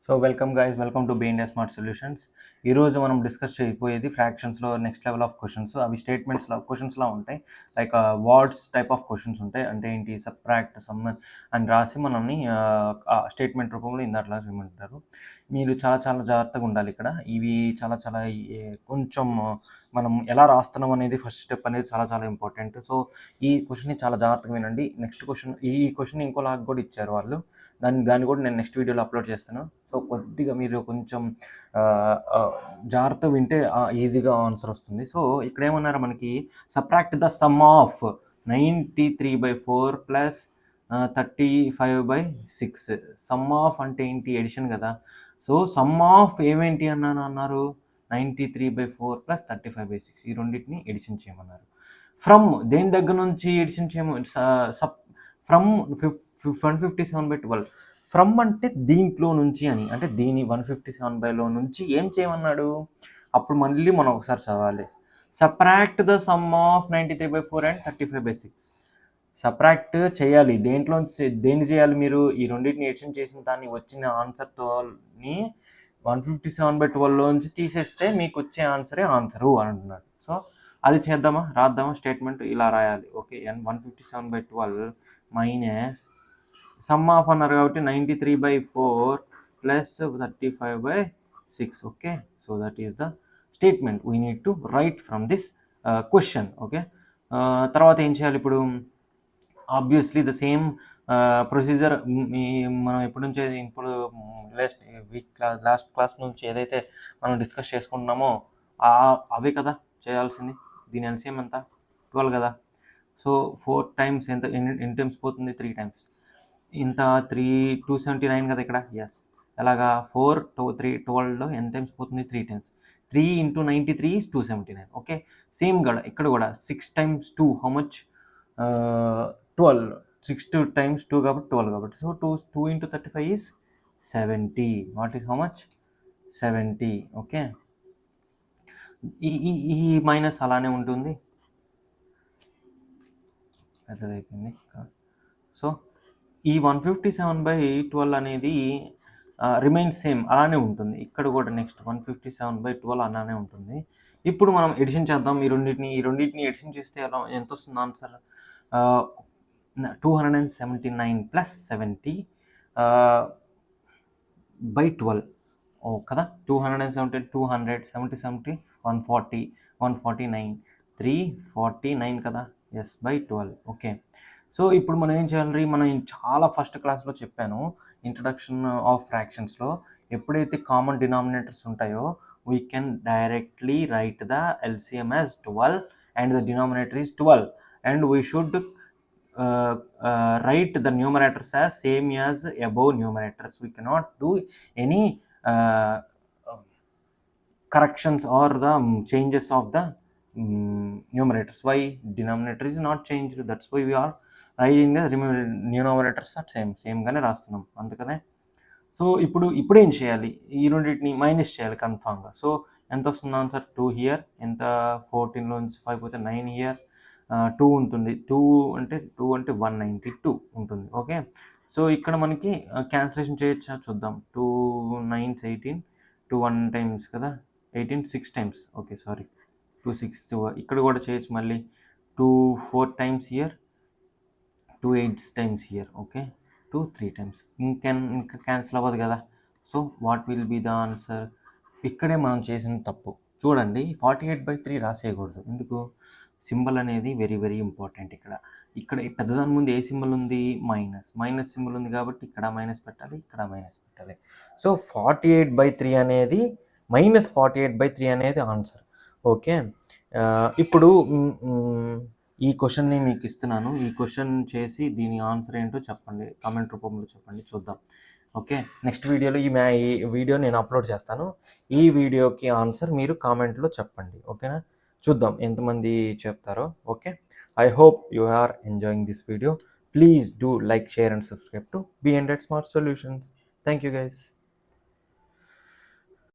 So welcome guys, welcome to బిఎండే smart solutions. ఈరోజు మనం డిస్కస్ చేయబోయేది ఫ్రాక్షన్స్లో నెక్స్ట్ లెవెల్ ఆఫ్ క్వశ్చన్స్. అవి స్టేట్మెంట్స్లో క్వశ్చన్స్లా ఉంటాయి. Like words type of questions ఉంటాయి. అంటే ఏంటి, సబ్ట్రాక్ట్, సమ్ అని రాసి మనల్ని స్టేట్మెంట్ రూపంలో ఇందాట్లా చేయమంటారు. మీరు చాలా చాలా జాగ్రత్తగా ఉండాలి ఇక్కడ. ఇవి చాలా చాలా కొంచెం మనం ఎలా రాస్తున్నాం అనేది ఫస్ట్ స్టెప్ అనేది చాలా చాలా ఇంపార్టెంట్. సో ఈ క్వశ్చన్ని చాలా జాగ్రత్తగా వినండి. నెక్స్ట్ క్వశ్చన్, ఈ క్వశ్చన్ ఇంకోలాగా కూడా ఇచ్చారు వాళ్ళు. దాన్ని కూడా నేను నెక్స్ట్ వీడియోలో అప్లోడ్ చేస్తాను. సో కొద్దిగా మీరు కొంచెం జాగ్రత్త వింటే ఈజీగా ఆన్సర్ వస్తుంది. సో ఇక్కడ ఏమన్నారు మనకి, subtract the sum of 93/4 plus 35/6. Some of అంటే ఏంటి, ఎడిషన్ కదా. సో సమ్ ఆఫ్ ఏమేంటి అన్నారు, 93/4 ప్లస్ 35/6. ఈ రెండింటిని ఎడిషన్ చేయమన్నారు. ఫ్రమ్ దేని దగ్గర నుంచి ఎడిషన్ చేయమని, ఫ్రమ్ 157/12. ఫ్రమ్ అంటే దీంట్లో నుంచి అని, అంటే దీని 157/లో నుంచి ఏం చేయమన్నాడు. అప్పుడు మళ్ళీ మనం ఒకసారి చదవాలి. Subtract the sum of 93/4 and 35/6. Subtract చేయాలి. దేన్ని చేయాలి మీరు, ఈ రెండింటిని ఎడిషన్ చేసిన దాన్ని వచ్చిన ఆన్సర్తోని 157/12లోంచి తీసేస్తే మీకు వచ్చే ఆన్సరు అని అంటున్నాడు. సో అది చేద్దామా, రాద్దామా. స్టేట్మెంట్ ఇలా రాయాలి. ఓకే, 157/12 మైనస్ సమ్ ఆఫ్ అన్నారు కాబట్టి 93/4 plus 35/6. Okay, so that is the statement we need to right from this question. Okay, తర్వాత ఏం చేయాలి ఇప్పుడు, ఆబ్వియస్లీ ద సేమ్ ప్రొసీజర్ మనం ఎప్పటి నుంచి, ఇప్పుడు లాస్ట్ క్లాస్ నుంచి ఏదైతే మనం డిస్కస్ చేసుకుంటున్నామో అవే కదా చేయాల్సింది. దీని ఎల్సిఎం ఎంత, 12 కదా. సో 4 టైమ్స్ ఎన్ని టైమ్స్ పోతుంది, 3 టైమ్స్. ఇంత 279 కదా ఇక్కడ. ఎస్, అలాగా 4 3 12లో ఎన్ని టైమ్స్ పోతుంది, 3 టైమ్స్. 3 × 93 is 279. ఓకే, సేమ్ కూడా ఇక్కడ కూడా 6 times 2 హౌ మచ్, 12. 6 times 2 కాబట్టి 12 కాబట్టి. So 2 × 35 is 70. What is how much, 70. Okay, ఈ మైనస్ అలానే ఉంటుంది, పెద్దదైపోయింది. సో ఈ 157/12 అనేది రిమైన్స్ సేమ్, అలానే ఉంటుంది. ఇక్కడ కూడా నెక్స్ట్ 157/12 అలానే ఉంటుంది. ఇప్పుడు మనం ఎడిషన్ చేద్దాం. ఈ రెండింటిని ఎడిషన్ చేస్తే ఎంత వస్తుంది ఆన్సర్, 279 ప్లస్ 70/12 కదా. 270 200 70 70 140 149 349 కదా. Yes, by12. ఓకే, సో ఇప్పుడు మనం ఏం చేయాలి, మనం చాలా ఫస్ట్ క్లాస్లో చెప్పాను, ఇంట్రడక్షన్ ఆఫ్ ఫ్రాక్షన్స్లో, ఎప్పుడైతే కామన్ డినామినేటర్స్ ఉంటాయో we can directly right the LCM as 12 and the denominator is 12 and we should write the numerators as same as above numerators. We cannot do any corrections or the changes of the numerators. Why? Denominator is not changed, that's why we are writing the numerators are same గానే రాస్తున్నాం, అందుకనే. So ఇప్పుడు ఏం చేయాలి, ఈ రెండింటిని minus చేయాలి కన్ఫామ్గా. సో ఎంత వస్తుంది ఆన్సర్, 2 హియర్, ఎంత 14లోంచి 5 పోతే 9 హియర్, 2 ఉంటుంది. 2 అంటే 192 ఉంటుంది. ఓకే, సో ఇక్కడ మనకి క్యాన్సిలేషన్ చేయొచ్చా చూద్దాం. 2 9s 18, 2 1 టైమ్స్ కదా, 18 6 టైమ్స్. ఓకే, సారీ, 2 6 ఇక్కడ కూడా చేయొచ్చు మళ్ళీ. 2 4 times here, 2 8 times here. Okay, 2 3 times. ఇంకా క్యాన్సిల్ అవ్వదు కదా. So what will be the answer, ఇక్కడే మనం చేసిన తప్పు చూడండి. 48/3 రాసేయకూడదు. ఎందుకు, సింబల్ అనేది వెరీ వెరీ ఇంపార్టెంట్. ఇక్కడ పెద్దదాని ముందు ఏ సింబల్ ఉంది, మైనస్ సింబల్ ఉంది కాబట్టి ఇక్కడ మైనస్ పెట్టాలి, ఇక్కడ మైనస్ పెట్టాలి. సో 48/3 అనేది -48/3 అనేది ఆన్సర్. ఓకే, ఇప్పుడు ఈ క్వశ్చన్ని మీకు ఇస్తున్నాను. ఈ క్వశ్చన్ చేసి దీని ఆన్సర్ ఏంటో చెప్పండి, కామెంట్ రూపంలో చెప్పండి, చూద్దాం. ఓకే, నెక్స్ట్ వీడియోలో ఈ వీడియో నేను అప్లోడ్ చేస్తాను. ఈ వీడియోకి ఆన్సర్ మీరు కామెంట్లో చెప్పండి. ఓకేనా, చూద్దాం ఎంతమంది చెప్తారో. Okay, I hope you are enjoying this video. Please do like, share and subscribe to బిఎండే smart solutions. Thank you guys.